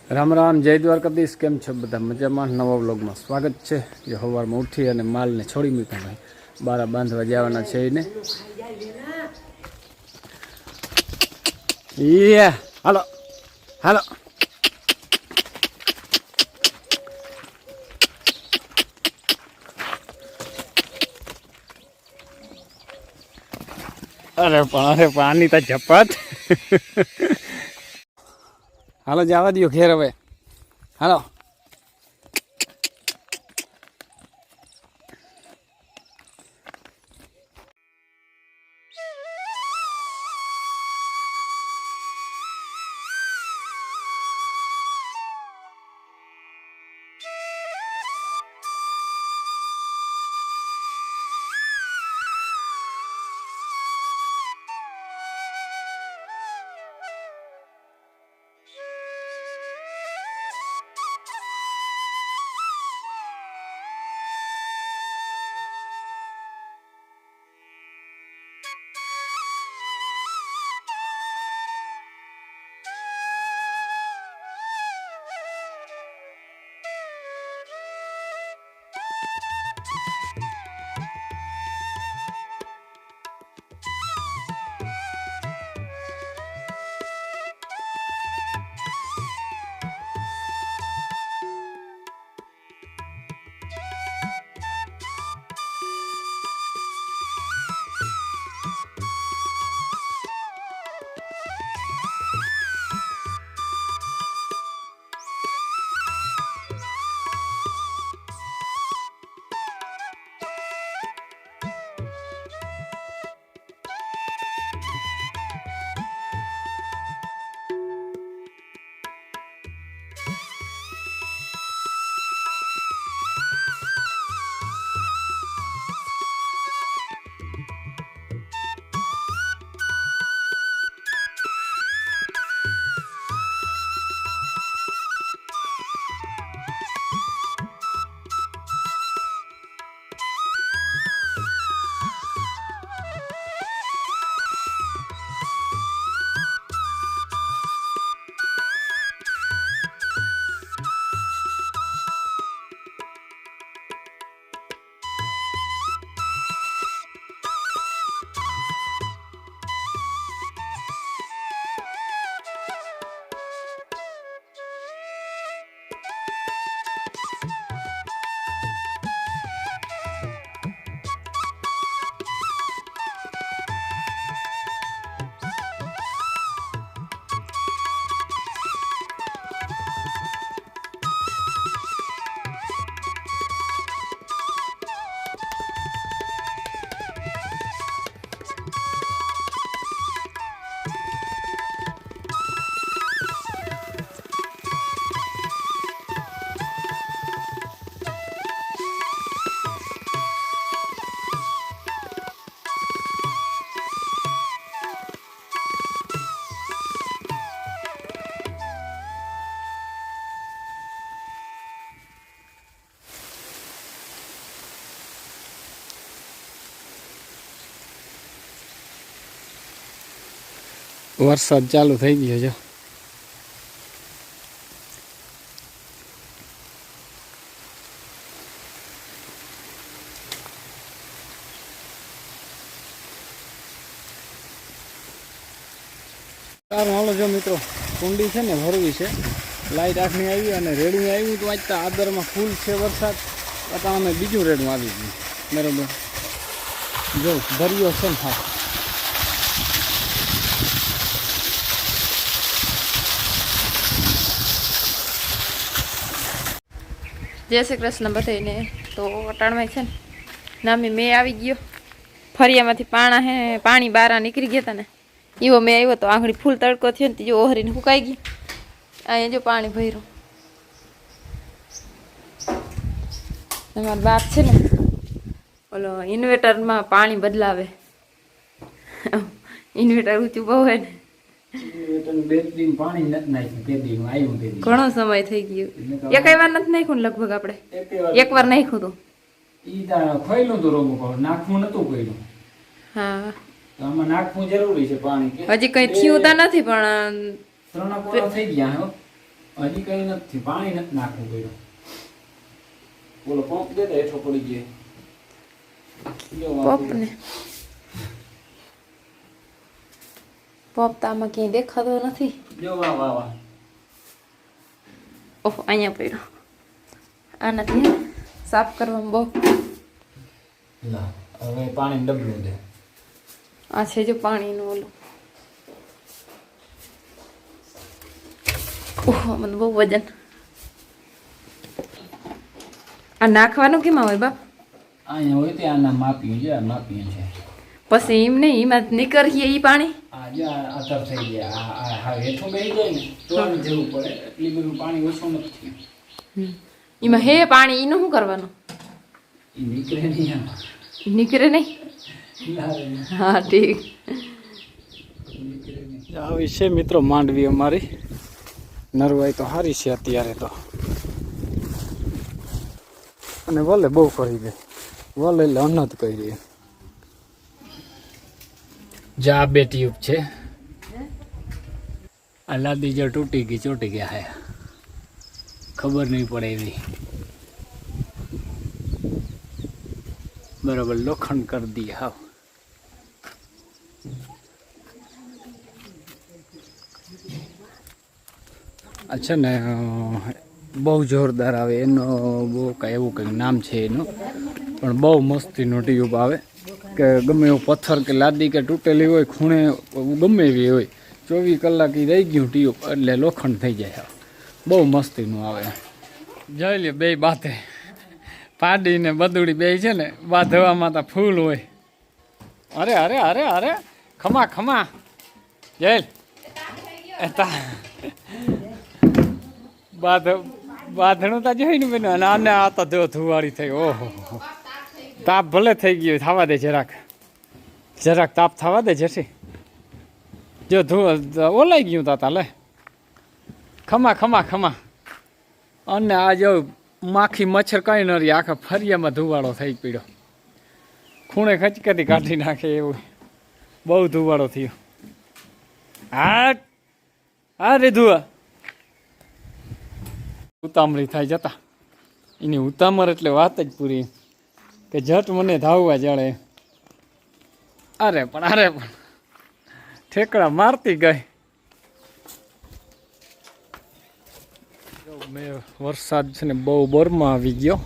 રામ રામ, જય દ્વારકાધીશ. કેમ છો બધા? મજામાં? નવા વ્લોગમાં સ્વાગત છે. જે સવારમાં ઉઠી અને માલને છોડી મૂક્યા ભાઈ, બારા બાંધવા જવાના છે એને. હાલો હાલો. અરે પાણી તો ઝપત. હાલો જવા દો ઘેર હવે. હાલો. વરસાદ ચાલુ થઈ ગયો છે. સારું હાલો જો મિત્રો, કુંડી છે ને ભરવી છે. લાઈટ આખની આવી અને રેડું આવ્યું તો વાંચતા આદરમાં ફૂલ છે વરસાદ. અત્યારે અમે બીજું રેડું આવી ગયું બરાબર. જો ભર્યો છે ને. હા જય શ્રી કૃષ્ણ બધાને. તો અટાણમાં છે ને નામી મેં આવી ગયો. ફરિયામાંથી પાણી બારા નીકળી ગયા હતા ને એવો મેં આવ્યો તો આંગળી ફૂલ તડકો થયો ને જો ઓહરીને સુકાઈ ગઈ. અહીંયા જો પાણી ભર્યું. તમારા બાપ છે ને ઓલો ઇન્વર્ટરમાં પાણી બદલાવે. ઇન્વર્ટર ઊંચું બહુ હોય ને ઘણો સમય થઈ ગયો. એક વાર નથી નાખ્યું ને લગભગ આપણે એક વાર નાખ્યું હતું. હા હજી કઈ થયું તો નથી પણ હજી કઈ નથી, પાણી નથી નાખવું પડ્યું. બોલો પંપ દે દે, હેઠો પડી ગયો પપ ને પપ તો આમાં ક્યાંય દેખાતો નથી. જો વાહ વાહ વાહ. ઓહ અહીંયા પડ્યો. આનાથી સાફ કરવામાં બહુ. લા હવે પાણી ડબલું દે. આ છે જો પાણીનું ઓલું. ઓહ મને બહુ વજન. આ નાખવાનું કેમાં હોય બાપ? અહીંયા હોય તે આના માપ્યું છે, આ માપ્યું છે. પછી એમ નહીં એમાં નીકળીએ એ પાણી. આ જે અતર થઈ ગયા, આ હા હેઠું બેસી જાય ને તો આને જવું પડે. એટલી બધું પાણી ઓછું નથી થયું. એમાં હે પાણી એનું શું કરવાનું? એ નીકળે નહીં આમાં. નીકળે નહીં. હા ઠીક. આવી છે મિત્રો માંડવી અમારી. નરવાઈ તો સારી છે અત્યારે તો, અને વલે બહુ કરી દે. વલે એટલે અનત કરી દે. જા બે ટ્યુબ છે. આ લાદી જો તૂટી ગઈ, ચોટી ગયા હે, ખબર નહીં પડે એવી. બરાબર લોખંડ કરી દઈએ હાવ. અચ્છા ને બહુ જોરદાર આવે એનો, બહુ કાંઈ એવું કંઈક નામ છે એનું, પણ બહુ મસ્તીનો ટ્યુબ આવે કે ગમે એવો પથ્થર કે લાદી કે તૂટેલી હોય, ખૂણે ગમે એવી હોય, 24 કલાક એ રહી ગયું ટ્યુબ એટલે લોખંડ થઈ જાય. બહુ મસ્તીનું આવે. જોઈ લે બે બાતે પાડી ને બદુડી બે છે ને, બાંધવામાં તો ફૂલ હોય. અરે અરે અરે અરે ખમા ખમા જઈલ બાંધણું તો જોઈ ને બેન. આને આ તો જો ધુવાડી થઈ. ઓહો તાપ ભલે થઈ ગયો, થવા દે જરાક જરાક તાપ થવા દે જશે. જો ઓલાઈ ગયું તા લે. ખમા ખમા ખમા. અને આ જો માખી મચ્છર કઈ ન રહી, આખા ફરિયામાં ધુવાડો થઈ પડ્યો. ખૂણે ખચકતી કાઢી નાખે એવું, બહુ ધુવાડો થયો. હા હા રે ધુવા ઉતામળી થાય જતા. એની ઉતામર એટલે વાત જ પૂરી કે જટ મને ધાવવા જડે. અરે પણ ઠેકડા મારતી ગઈ. મેં વરસાદ છે ને બહુ બોરમાં આવી ગયો,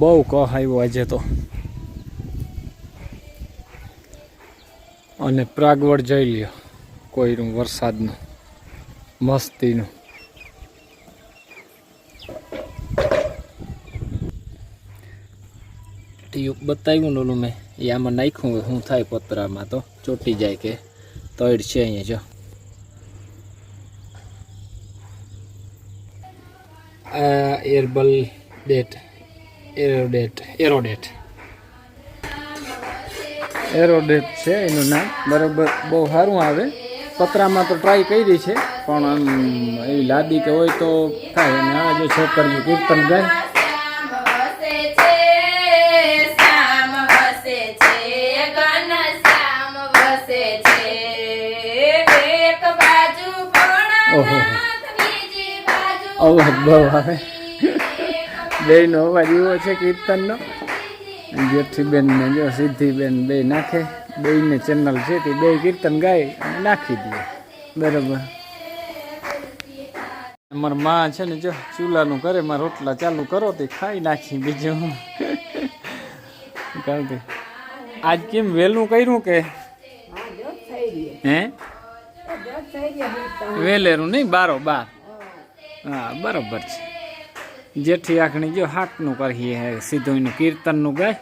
બહુ કહ આવ્યો આજે તો. અને પ્રાગવડ જઈ લ્યો કોઈનું વરસાદનું મસ્તીનું. ટ્યુબ બતાવ્યું ઓલું મેં, એ આમાં નાખ્યું હોય શું થાય પતરામાં, તો ચોટી જાય કે તળ છે અહીંયા. જો આ એરબલ ડેટ એરોડેટ છે એનું નામ. બરાબર બહુ સારું આવે. પતરામાં તો ટ્રાય કરી છે પણ આમ એવી લાદી કે હોય તો થાય. અને આ જો છોકરીઓ કીર્તન ગાય. ઓહો અવાજ બહુ આવે. બેનો અવાજ એવો છે કીર્તનનો. જેઠીબેન ને જો સિદ્ધિબેન બે નાખે, બેને ચેનલ છે તે બે કીર્તન ગાય અને નાખી દે. બરાબર. અમારા માં છે ને જો ચૂલાનું કરે, માં રોટલા ચાલુ કરો તે ખાઈ નાખી. બીજું કારણ આજ કેમ વહેલું કર્યું કે હે વેલેરું નહીં 12. હા બરાબર છે. જેઠી આખણી જો હાકનું કરીએ, સીધું એનું કીર્તનનું ગાય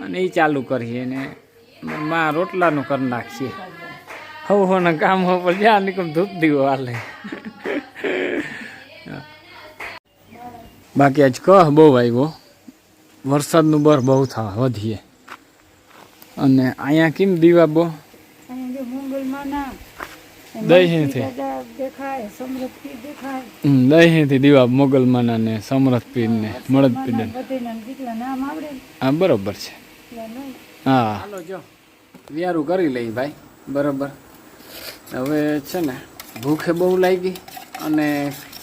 અને એ ચાલુ કરીએ ને માં રોટલાનું કરી નાખીએ. હવના કામ પર જ્યાં નીકળ ધૂપ દીવો હાલે. બાકી આજ કહ બહુ આવ્યો, વરસાદનું બર બહુ થવા વધીએ. અને અહીંયા કેમ દીવા બહુ દહીંથી દીવા મોગલમાના ને સમરથ પીર ને મળદ પીર. હા બરોબર છે. હા હાલો જો વ્યારું કરી લઈ ભાઈ. બરોબર. હવે છે ને ભૂખે બહુ લાગી અને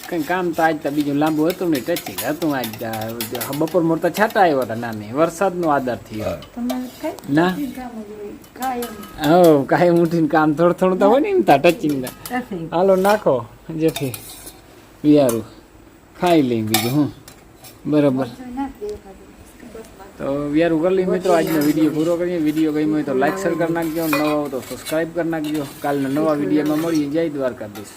કંઈ કામ તો આજ તો બીજું લાંબુ હતું નહીં, ટચિંગ હતું આજ. બપોર મોરતા છાંટા આવ્યા હતા નાની, વરસાદનો આધાર થયો. ના હો કાંઈ ઉઠીને કામ થોડું થોડું તો હોય ને એમ તા ટચિંગ. હાલો નાખો જેથી વિયારું ખાઈ લઈ બીજું હું બરાબર. તો વિયારું કરી લઈ મિત્રો, આજનો વિડીયો પૂરો કરીએ. વિડીયો ગમ્યો હોય તો લાઈક શેર કરી નાખજો, નવા હો તો સબસ્ક્રાઈબ કરી નાખજો. કાલના નવા વિડીયોમાં મળીએ. જય દ્વારકાધીશ.